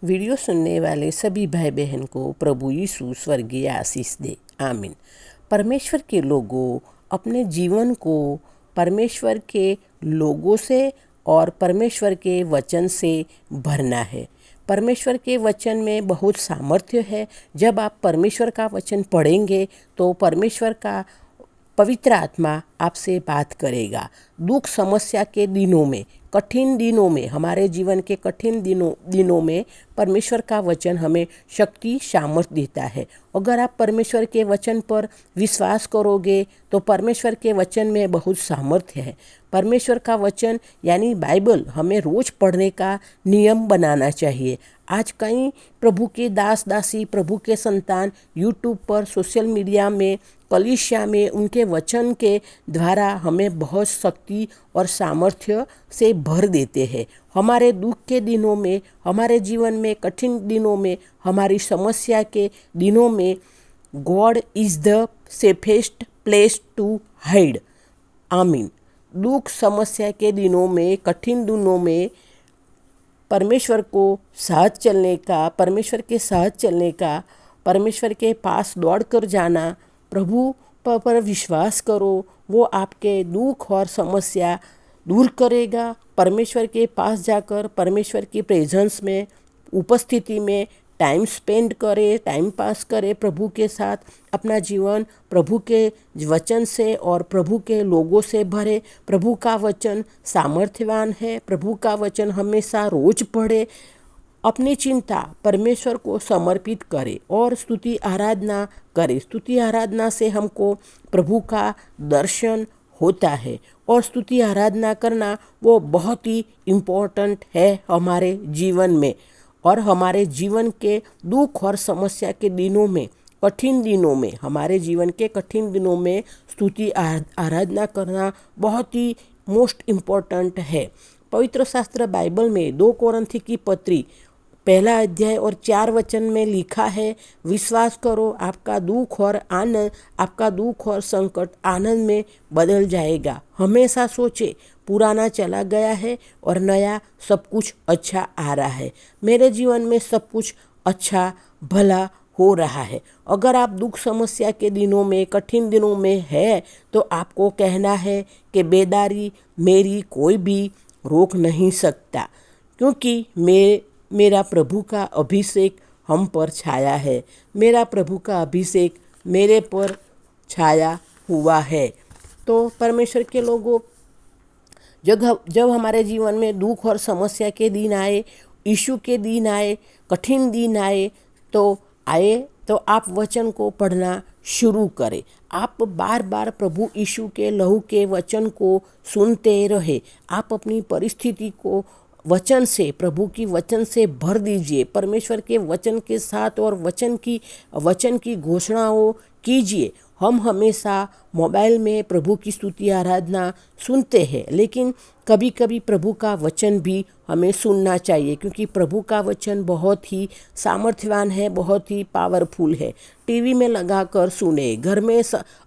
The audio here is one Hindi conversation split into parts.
वीडियो सुनने वाले सभी भाई बहन को प्रभु यीशु स्वर्गीय आशीष दे। आमीन। परमेश्वर के लोगों, अपने जीवन को परमेश्वर के लोगों से और परमेश्वर के वचन से भरना है। परमेश्वर के वचन में बहुत सामर्थ्य है। जब आप परमेश्वर का वचन पढ़ेंगे तो परमेश्वर का पवित्र आत्मा आपसे बात करेगा। दुख समस्या के दिनों में, कठिन दिनों में, हमारे जीवन के कठिन दिनों में परमेश्वर का वचन हमें शक्ति सामर्थ देता है। अगर आप परमेश्वर के वचन पर विश्वास करोगे तो परमेश्वर के वचन में बहुत सामर्थ्य है। परमेश्वर का वचन यानी बाइबल हमें रोज पढ़ने का नियम बनाना चाहिए। आज कई प्रभु के दास दासी, प्रभु के संतान यूट्यूब पर, सोशल मीडिया में, कलीसिया में उनके वचन के द्वारा हमें बहुत शक्ति और सामर्थ्य से भर देते हैं। हमारे दुख के दिनों में, हमारे जीवन में कठिन दिनों में, हमारी समस्या के दिनों में god is the safest place to hide. आमीन। दुख समस्या के दिनों में, कठिन दिनों में परमेश्वर को साथ चलने का, परमेश्वर के साथ चलने का, परमेश्वर के पास दौड़ कर जाना, प्रभु पर विश्वास करो, वो आपके दुख और समस्या दूर करेगा। परमेश्वर के पास जाकर परमेश्वर की प्रेजेंस में, उपस्थिति में टाइम स्पेंड करे, टाइम पास करे प्रभु के साथ। अपना जीवन प्रभु के वचन से और प्रभु के लोगों से भरे। प्रभु का वचन सामर्थ्यवान है। प्रभु का वचन हमेशा रोज पढ़े। अपनी चिंता परमेश्वर को समर्पित करे और स्तुति आराधना करे। स्तुति आराधना से हमको प्रभु का दर्शन होता है और स्तुति आराधना करना वो बहुत ही इम्पोर्टेंट है हमारे जीवन में। और हमारे जीवन के दुख और समस्या के दिनों में, कठिन दिनों में, हमारे जीवन के कठिन दिनों में स्तुति आराधना करना बहुत ही मोस्ट इम्पोर्टेंट है। पवित्र शास्त्र बाइबल में 2 कोरिन्थी की पत्री 1 अध्याय और 4 वचन में लिखा है, विश्वास करो, आपका दुख और संकट आनंद में बदल जाएगा। हमेशा सोचे, पुराना चला गया है और नया सब कुछ अच्छा आ रहा है। मेरे जीवन में सब कुछ अच्छा भला हो रहा है। अगर आप दुख समस्या के दिनों में, कठिन दिनों में है तो आपको कहना है कि बेदारी मेरी कोई भी रोक नहीं सकता, क्योंकि मेरा प्रभु का अभिषेक हम पर छाया है। मेरा प्रभु का अभिषेक मेरे पर छाया हुआ है। तो परमेश्वर के लोगों, जब हमारे जीवन में दुख और समस्या के दिन आए, यीशु के दिन आए, कठिन दिन आए तो आप वचन को पढ़ना शुरू करें। आप बार बार प्रभु यीशु के लहू के वचन को सुनते रहे। आप अपनी परिस्थिति को वचन से, प्रभु की वचन से भर दीजिए। परमेश्वर के वचन के साथ और वचन की घोषणाओं कीजिए। हम हमेशा मोबाइल में प्रभु की स्तुति आराधना सुनते हैं, लेकिन कभी कभी प्रभु का वचन भी हमें सुनना चाहिए, क्योंकि प्रभु का वचन बहुत ही सामर्थ्यवान है, बहुत ही पावरफुल है। टीवी में लगाकर सुने, घर में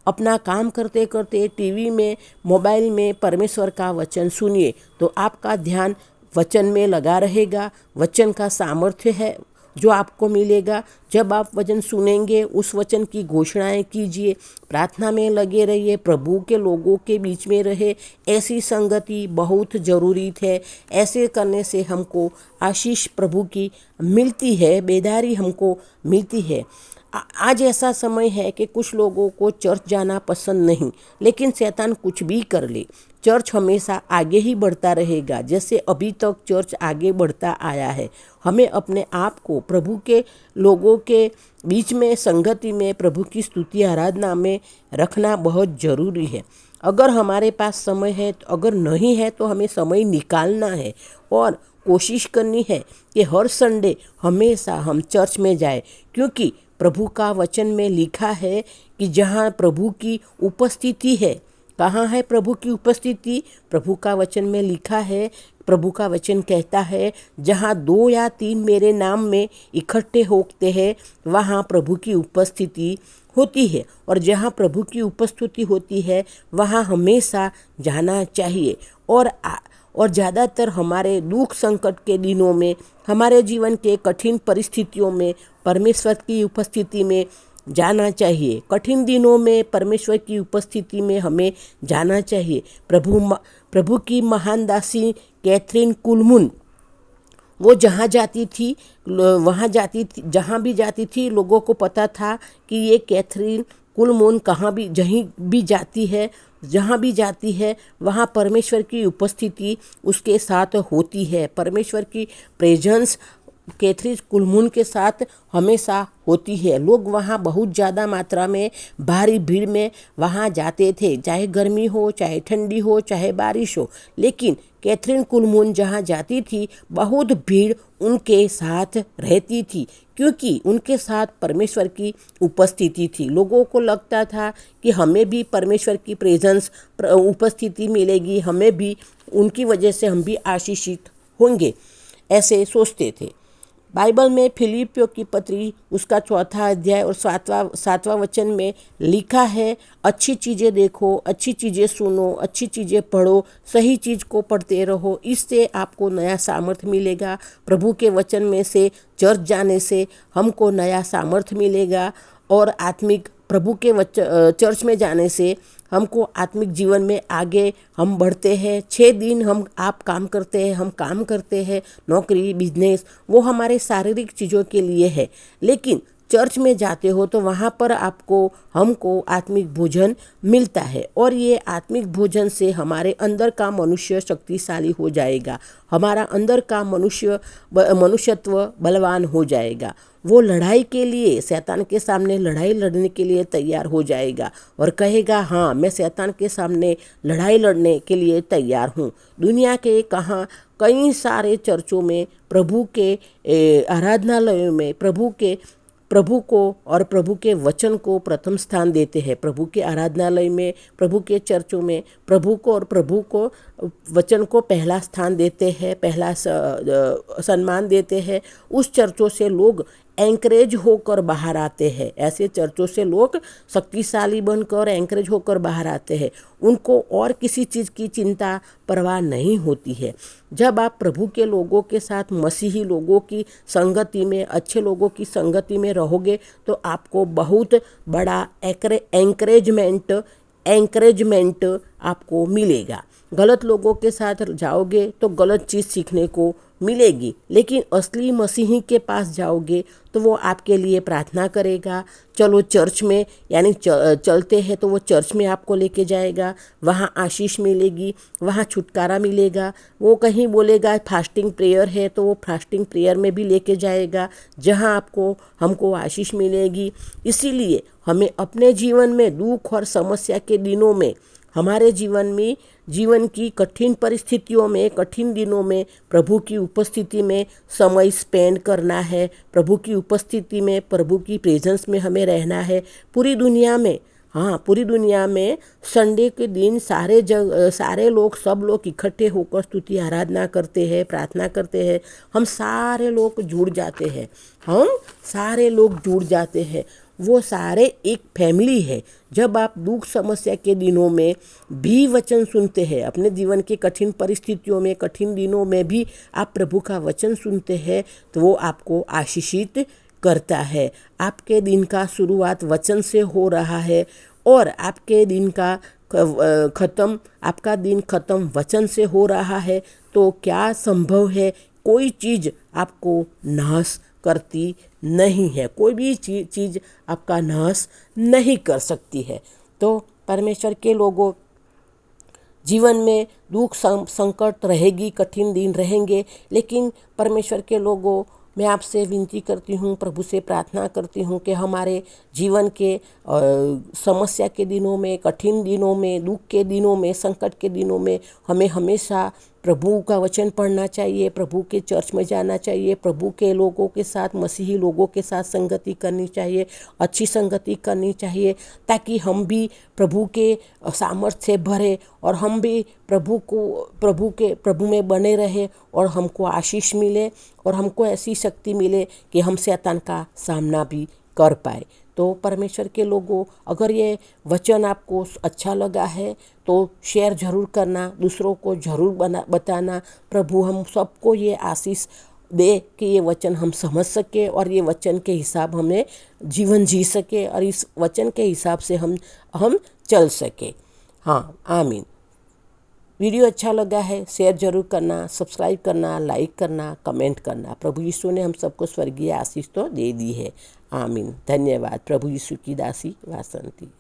अपना काम करते करते टीवी में, मोबाइल में परमेश्वर का वचन सुनिए तो आपका ध्यान वचन में लगा रहेगा। वचन का सामर्थ्य है जो आपको मिलेगा। जब आप वचन सुनेंगे, उस वचन की घोषणाएं कीजिए, प्रार्थना में लगे रहिए, प्रभु के लोगों के बीच में रहे। ऐसी संगति बहुत ज़रूरी है। ऐसे करने से हमको आशीष प्रभु की मिलती है, बेदारी हमको मिलती है। आज ऐसा समय है कि कुछ लोगों को चर्च जाना पसंद नहीं, लेकिन शैतान कुछ भी कर ले, चर्च हमेशा आगे ही बढ़ता रहेगा, जैसे अभी तक चर्च आगे बढ़ता आया है। हमें अपने आप को प्रभु के लोगों के बीच में, संगति में, प्रभु की स्तुति आराधना में रखना बहुत ज़रूरी है। अगर हमारे पास समय है, अगर नहीं है तो हमें समय निकालना है और कोशिश करनी है कि हर संडे हमेशा हम चर्च में जाए, क्योंकि प्रभु का वचन में लिखा है कि जहाँ प्रभु की उपस्थिति है, कहाँ है प्रभु की उपस्थिति? प्रभु का वचन में लिखा है, प्रभु का वचन कहता है, जहाँ 2 या 3 मेरे नाम में इकट्ठे होते हैं वहाँ प्रभु की उपस्थिति होती है। और जहाँ प्रभु की उपस्थिति होती है वहाँ हमेशा जाना चाहिए। और ज़्यादातर हमारे दुख संकट के दिनों में, हमारे जीवन के कठिन परिस्थितियों में परमेश्वर की उपस्थिति में जाना चाहिए। कठिन दिनों में परमेश्वर की उपस्थिति में हमें जाना चाहिए। प्रभु की महान दासी कैथरीन कुलमुन, वो जहाँ जाती थी, वहाँ जाती थी, जहाँ भी जाती थी, लोगों को पता था कि ये कैथरीन कुलमुन कहाँ भी, जहीं भी जाती है, जहाँ भी जाती है, वहाँ परमेश्वर की उपस्थिति उसके साथ होती है। परमेश्वर की प्रेजेंस कैथरीन कुलमुन के साथ हमेशा होती है। लोग वहाँ बहुत ज़्यादा मात्रा में, भारी भीड़ में वहाँ जाते थे, चाहे गर्मी हो, चाहे ठंडी हो, चाहे बारिश हो। लेकिन कैथरीन कुलमुन जहाँ जाती थी, बहुत भीड़ उनके साथ रहती थी, क्योंकि उनके साथ परमेश्वर की उपस्थिति थी। लोगों को लगता था कि हमें भी परमेश्वर की प्रेजेंस, उपस्थिति मिलेगी, हमें भी, उनकी वजह से हम भी आशीषित होंगे, ऐसे सोचते थे। बाइबल में फिलिपियों की पत्री उसका 4 अध्याय और 7वां वचन में लिखा है, अच्छी चीज़ें देखो, अच्छी चीज़ें सुनो, अच्छी चीज़ें पढ़ो, सही चीज़ को पढ़ते रहो, इससे आपको नया सामर्थ्य मिलेगा। प्रभु के वचन में से, चर्च जाने से हमको नया सामर्थ्य मिलेगा, और आत्मिक प्रभु के चर्च में जाने से हमको आत्मिक जीवन में आगे हम बढ़ते हैं। 6 दिन आप काम करते हैं, हम काम करते हैं, नौकरी, बिजनेस, वो हमारे शारीरिक चीज़ों के लिए है। लेकिन चर्च में जाते हो तो वहाँ पर हमको आत्मिक भोजन मिलता है, और ये आत्मिक भोजन से हमारे अंदर का मनुष्य शक्तिशाली हो जाएगा, हमारा अंदर का मनुष्यत्व बलवान हो जाएगा। वो लड़ाई के लिए, शैतान के सामने लड़ाई लड़ने के लिए तैयार हो जाएगा और कहेगा, हाँ, मैं शैतान के सामने लड़ाई लड़ने के लिए तैयार हूँ। दुनिया के कई सारे चर्चों में, प्रभु के आराधनालयों में प्रभु को और प्रभु के वचन को प्रथम स्थान देते हैं। प्रभु के आराधनालय में, प्रभु के चर्चों में प्रभु को और प्रभु को वचन को पहला स्थान देते हैं, पहला सम्मान देते हैं। उस चर्चों से लोग एंकरेज होकर बाहर आते हैं। ऐसे चर्चों से लोग शक्तिशाली बनकर एंकरेज होकर बाहर आते हैं। उनको और किसी चीज़ की चिंता परवाह नहीं होती है। जब आप प्रभु के लोगों के साथ, मसीही लोगों की संगति में, अच्छे लोगों की संगति में रहोगे तो आपको बहुत बड़ा एंकरेजमेंट आपको मिलेगा। गलत लोगों के साथ जाओगे तो गलत चीज़ सीखने को मिलेगी, लेकिन असली मसीही के पास जाओगे तो वो आपके लिए प्रार्थना करेगा। चलो चर्च में, यानी चलते हैं तो वो चर्च में आपको लेके जाएगा, वहाँ आशीष मिलेगी, वहाँ छुटकारा मिलेगा। वो कहीं बोलेगा फास्टिंग प्रेयर है तो वो फास्टिंग प्रेयर में भी लेके जाएगा, जहाँ हमको आशीष मिलेगी। इसीलिए हमें अपने जीवन में दुख और समस्या के दिनों में, हमारे जीवन की कठिन परिस्थितियों में, कठिन दिनों में प्रभु की उपस्थिति में समय स्पेंड करना है। प्रभु की उपस्थिति में, प्रभु की प्रेजेंस में हमें रहना है। पूरी दुनिया में संडे के दिन सब लोग इकट्ठे होकर स्तुति आराधना करते हैं, प्रार्थना करते हैं। हम सारे लोग जुड़ जाते हैं। वो सारे एक फैमिली है। जब आप दुख समस्या के दिनों में भी वचन सुनते हैं, अपने जीवन के कठिन परिस्थितियों में, कठिन दिनों में भी आप प्रभु का वचन सुनते हैं, तो वो आपको आशीषित करता है। आपके दिन का शुरुआत वचन से हो रहा है और आपका दिन खत्म वचन से हो रहा है, तो क्या संभव है? कोई चीज़ आपको नाश करती नहीं है, कोई भी चीज़ आपका नाश नहीं कर सकती है। तो परमेश्वर के लोगों, जीवन में दुख संकट रहेगी, कठिन दिन रहेंगे, लेकिन परमेश्वर के लोगों, मैं आपसे विनती करती हूँ, प्रभु से प्रार्थना करती हूँ कि हमारे जीवन के समस्या के दिनों में, कठिन दिनों में, दुख के दिनों में, संकट के दिनों में हमें हमेशा प्रभु का वचन पढ़ना चाहिए, प्रभु के चर्च में जाना चाहिए, प्रभु के लोगों के साथ, मसीही लोगों के साथ संगति करनी चाहिए, अच्छी संगति करनी चाहिए, ताकि हम भी प्रभु के सामर्थ्य से भरे और हम भी प्रभु में बने रहे और हमको आशीष मिले और हमको ऐसी शक्ति मिले कि हम शैतान का सामना भी कर पाए। तो परमेश्वर के लोगों, अगर ये वचन आपको अच्छा लगा है तो शेयर ज़रूर करना, दूसरों को ज़रूर बताना। प्रभु हम सबको ये आशीष दे कि ये वचन हम समझ सके और ये वचन के हिसाब हमें जीवन जी सके और इस वचन के हिसाब से हम चल सके। हाँ, आमीन। वीडियो अच्छा लगा है शेयर जरूर करना, सब्सक्राइब करना, लाइक करना, कमेंट करना। प्रभु यीशु ने हम सबको स्वर्गीय आशीष तो दे दी है। आमीन। धन्यवाद। प्रभु यीशु की दासी वासंती।